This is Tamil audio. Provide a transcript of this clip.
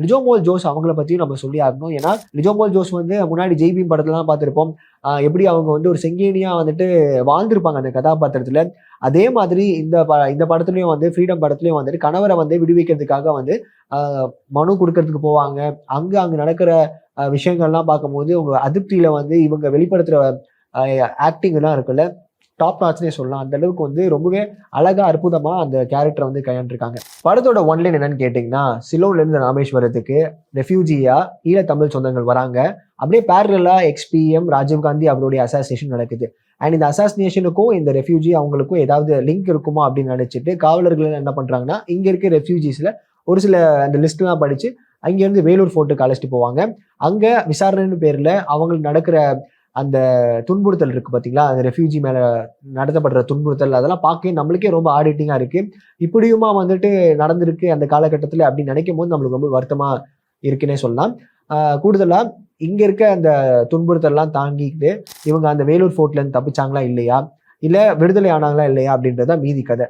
லிஜோமோல் ஜோஸ் அவங்கள பத்தியும் நம்ம சொல்லி ஆகணும். ஏன்னா லிஜோமோல் ஜோஸ் வந்து முன்னாடி ஜெய்பீம் படத்துலலாம் பார்த்திருப்போம். எப்படி அவங்க வந்து ஒரு செங்கேனியா வந்துட்டு வாழ்ந்திருப்பாங்க அந்த கதாபாத்திரத்துல. அதே மாதிரி இந்த படத்துலயும் வந்து ஃப்ரீடம் படத்துலயும் வந்துட்டு கணவரை வந்து விடுவிக்கிறதுக்காக வந்து மனு கொடுக்கறதுக்கு போவாங்க. அங்க நடக்கிற விஷயங்கள்லாம் பார்க்கும்போது உங்க அதிருப்தியில வந்து இவங்க வெளிப்படுத்துற ஆக்டிங் எல்லாம் இருக்குல்ல, டாப் நாட்ச்னே சொல்லலாம். அந்த அளவுக்கு வந்து ரொம்பவே அழகா அற்புதமா அந்த கேரக்டரை வந்து கையாண்டிருக்காங்க. படத்தோட ஒன்லைன் என்னன்னு கேட்டீங்கன்னா, சிலோன்ல இருந்து ராமேஸ்வரத்துக்கு ரெஃப்யூஜியா ஈழத்தமிழ் சொந்தங்கள் வராங்க. அப்படியே பேரலா எக்ஸ்பிஎம் ராஜீவ்காந்தி அவருடைய அசாசினேஷன் நடக்குது. அண்ட் இந்த அசாசினேஷனுக்கும் இந்த ரெஃப்யூஜி அவங்களுக்கும் ஏதாவது லிங்க் இருக்குமா அப்படின்னு நினைச்சிட்டு காவலர்கள் என்ன பண்றாங்கன்னா, இங்க இருக்க ரெஃப்யூஜிஸ்ல ஒரு சில அந்த லிஸ்ட் எல்லாம் படிச்சு அங்கிருந்து வேலூர் ஃபோர்ட்டுக்கு அழைச்சிட்டு போவாங்க. அங்க விசாரணைன்னு பேர்ல அவங்களுக்கு நடக்கிற அந்த துன்புறுத்தல் இருக்கு பாத்தீங்களா, அந்த ரெஃப்யூஜி மேல நடத்தப்படுற துன்புறுத்தல், அதெல்லாம் பார்க்கவே நம்மளுக்கே ரொம்ப ஆடிட்டிங்கா இருக்கு. இப்படியுமா வந்துட்டு நடந்திருக்கு அந்த காலகட்டத்துல அப்படின்னு நினைக்கும் போது நம்மளுக்கு ரொம்ப வருத்தமா இருக்குன்னே சொல்லலாம். கூடுதலா இங்க இருக்க அந்த துன்புறுத்தல் எல்லாம் தாங்கிட்டு இவங்க அந்த வேலூர் ஃபோர்ட்ல இருந்து தப்பிச்சாங்களா இல்லையா, இல்ல விடுதலை ஆனாங்களா இல்லையா அப்படின்றத மீதி கதை.